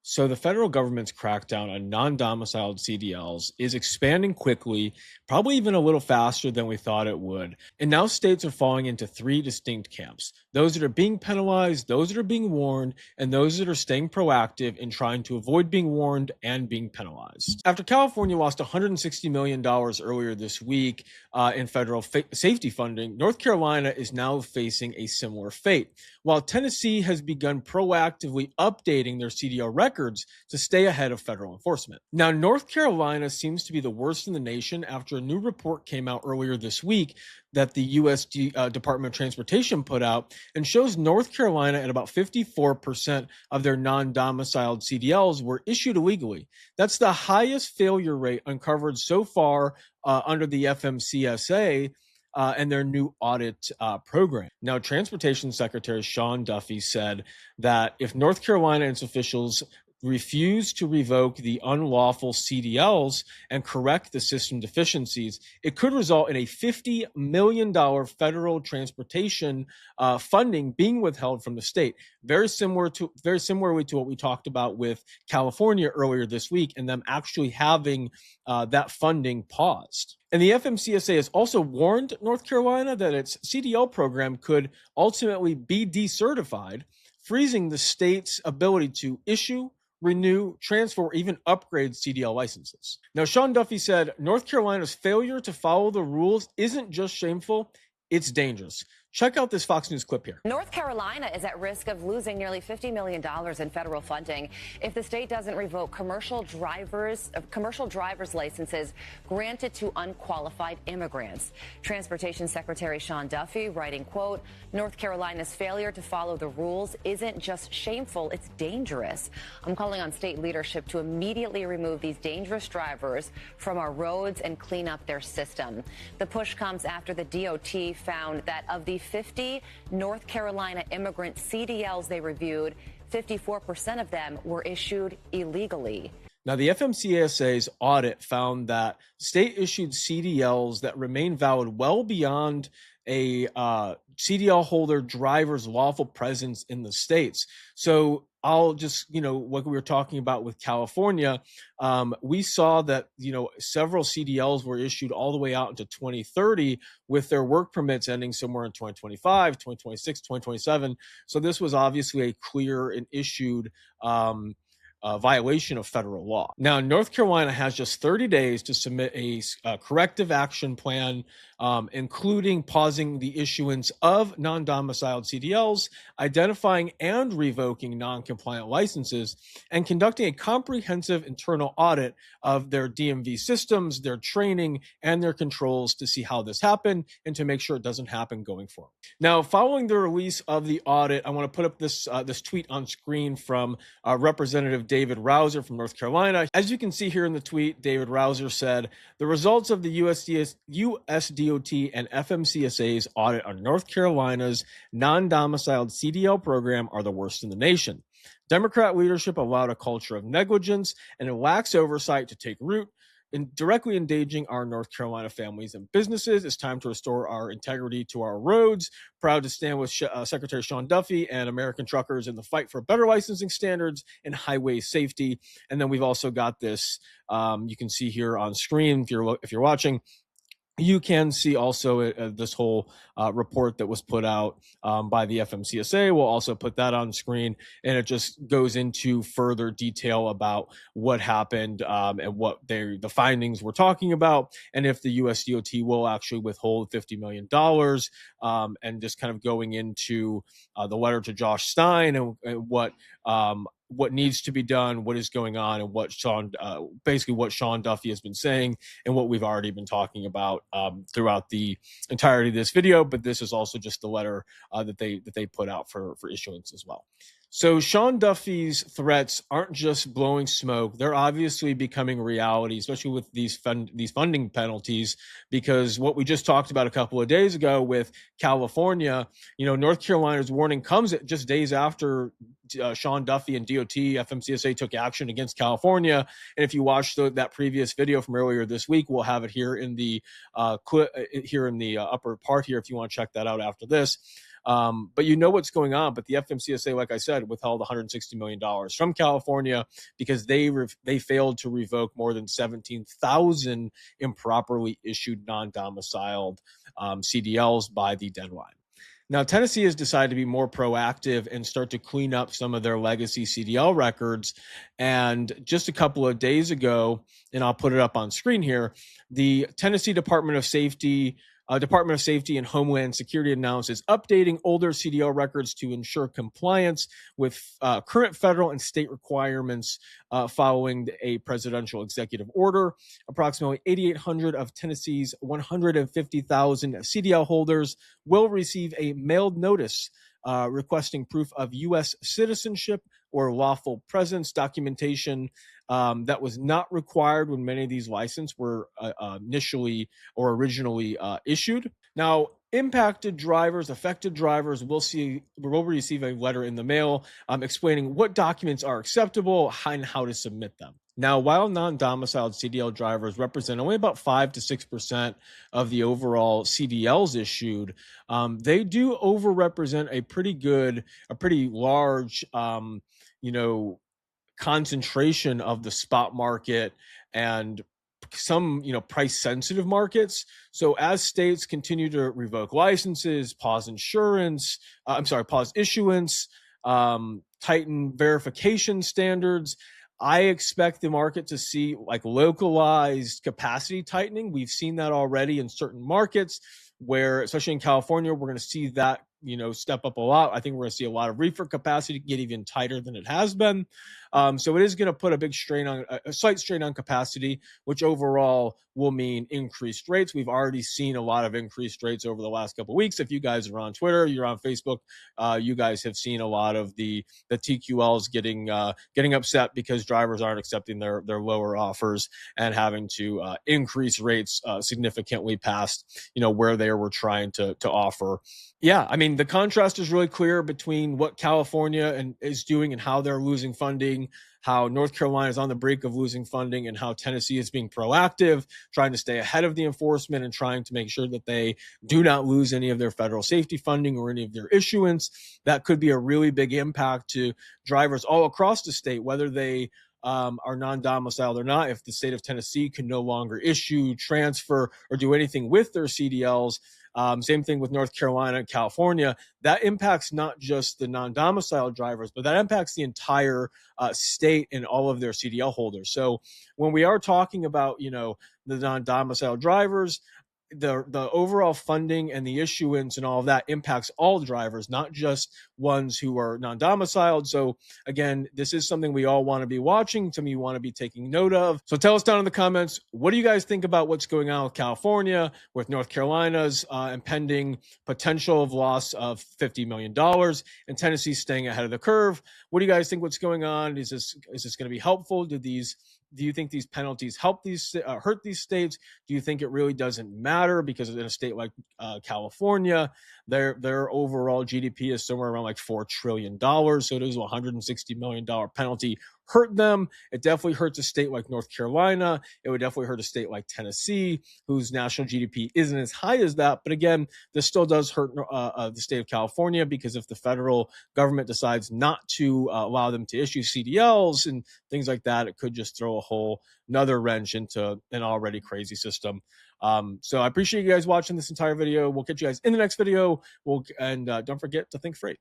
So the federal government's crackdown on non-domiciled CDLs is expanding quickly, probably even a little faster than we thought it would. And now states are falling into three distinct camps: those that are being penalized, those that are being warned, and those that are staying proactive in trying to avoid being warned and being penalized. After California lost $160 million earlier this week in federal safety funding, North Carolina is now facing a similar fate. While Tennessee has begun proactively updating their CDL records to stay ahead of federal enforcement. Now, North Carolina seems to be the worst in the nation after a new report came out earlier this week that the U.S. Department of Transportation put out and shows North Carolina at about 54% of their non-domiciled CDLs were issued illegally. That's the highest failure rate uncovered so far under the FMCSA and their new audit program. Now, Transportation Secretary Sean Duffy said that if North Carolina and its officials refuse to revoke the unlawful CDLs and correct the system deficiencies, it could result in a $50 million federal transportation funding being withheld from the state. Very similarly to what we talked about with California earlier this week, and them actually having that funding paused. And the FMCSA has also warned North Carolina that its CDL program could ultimately be decertified, freezing the state's ability to issue, renew, transfer, or even upgrade CDL licenses. Now, Sean Duffy said North Carolina's failure to follow the rules isn't just shameful, it's dangerous. Check out this Fox News clip here. North Carolina is at risk of losing nearly $50 million in federal funding if the state doesn't revoke commercial drivers licenses granted to unqualified immigrants. Transportation Secretary Sean Duffy writing, quote, North Carolina's failure to follow the rules isn't just shameful, it's dangerous. I'm calling on state leadership to immediately remove these dangerous drivers from our roads and clean up their system. The push comes after the DOT found that of the 50 North Carolina immigrant CDLs they reviewed, 54% of them were issued illegally. Now, the FMCSA's audit found that state-issued CDLs that remain valid well beyond a CDL holder driver's lawful presence in the states. So I'll just, what we were talking about with California, we saw that, several CDLs were issued all the way out into 2030 with their work permits ending somewhere in 2025, 2026, 2027. So this was obviously a clear and issued violation of federal law. Now, North Carolina has just 30 days to submit a corrective action plan, including pausing the issuance of non-domiciled CDLs, identifying and revoking non-compliant licenses, and conducting a comprehensive internal audit of their DMV systems, their training, and their controls to see how this happened and to make sure it doesn't happen going forward. Now, following the release of the audit, I want to put up this tweet on screen from Representative David Rouser from North Carolina. As you can see here in the tweet, David Rouser said, the results of the USDOT and FMCSA's audit on North Carolina's non-domiciled CDL program are the worst in the nation. Democrat leadership allowed a culture of negligence and a lax oversight to take root, directly endangering our North Carolina families and businesses. It's time to restore our integrity to our roads. Proud to stand with Secretary Sean Duffy and American truckers in the fight for better licensing standards and highway safety. And then we've also got this, you can see here on screen if you're watching. You can see also this whole report that was put out by the FMCSA. We'll also put that on screen, and it just goes into further detail about what happened and what the findings we're talking about, and if the USDOT will actually withhold $50 million, and just kind of going into the letter to Josh Stein and what needs to be done, what is going on, and what Sean Duffy has been saying, and what we've already been talking about throughout the entirety of this video. But this is also just the letter that they put out for issuance as well. So Sean Duffy's threats aren't just blowing smoke; they're obviously becoming reality, especially with these funding penalties. Because what we just talked about a couple of days ago with California, North Carolina's warning comes just days after Sean Duffy and DOT, FMCSA took action against California. And if you watch that previous video from earlier this week, we'll have it here in the clip here in the upper part here if you want to check that out after this. But you know what's going on. But the FMCSA, like I said, withheld $160 million from California because they failed to revoke more than 17,000 improperly issued non-domiciled CDLs by the deadline. Now, Tennessee has decided to be more proactive and start to clean up some of their legacy CDL records. And just a couple of days ago, and I'll put it up on screen here, the Tennessee Department of Safety and Homeland Security announces updating older CDL records to ensure compliance with current federal and state requirements following a presidential executive order. Approximately 8,800 of Tennessee's 150,000 CDL holders will receive a mailed notice requesting proof of U.S. citizenship or lawful presence documentation that was not required when many of these licenses were originally issued. Now, affected drivers will receive a letter in the mail explaining what documents are acceptable and how to submit them. Now, while non-domiciled CDL drivers represent only about 5 to 6% of the overall CDLs issued, they do overrepresent a pretty large, concentration of the spot market and some price sensitive markets. So as states continue to revoke licenses, pause issuance, tighten verification standards, I expect the market to see like localized capacity tightening. We've seen that already in certain markets where, especially in California, we're going to see that step up a lot. I think we're going to see a lot of reefer capacity get even tighter than it has been. So it is going to put a slight strain on capacity, which overall will mean increased rates. We've already seen a lot of increased rates over the last couple of weeks. If you guys are on Twitter, you're on Facebook, you guys have seen a lot of the TQLs getting upset because drivers aren't accepting their lower offers and having to increase rates significantly past where they were trying to offer. Yeah, I mean, the contrast is really clear between what California is doing and how they're losing funding, how North Carolina is on the brink of losing funding, and how Tennessee is being proactive, trying to stay ahead of the enforcement and trying to make sure that they do not lose any of their federal safety funding or any of their issuance. That could be a really big impact to drivers all across the state, whether they are non-domiciled or not. If the state of Tennessee can no longer issue, transfer, or do anything with their CDLs, same thing with North Carolina and California, that impacts not just the non-domiciled drivers, but that impacts the entire state and all of their CDL holders. So when we are talking about, the non-domiciled drivers, the overall funding and the issuance and all of that impacts all drivers, not just ones who are non-domiciled. So again, this is something we all want to be watching, something you want to be taking note of. So tell us down in the comments, what do you guys think about what's going on with California, with North Carolina's impending potential of loss of $50 million, and Tennessee staying ahead of the curve? What do you guys think what's going on? Is this going to be helpful? Do you think these penalties hurt these states? Do you think it really doesn't matter because in a state like California, their overall GDP is somewhere around like $4 trillion. So does a $160 million penalty hurt them? It definitely hurts a state like North Carolina. It would definitely hurt a state like Tennessee, whose national GDP isn't as high as that. But again, this still does hurt the state of California, because if the federal government decides not to allow them to issue CDLs and things like that, it could just throw a whole another wrench into an already crazy system. So I appreciate you guys watching this entire video. We'll catch you guys in the next video. Don't forget to think freight.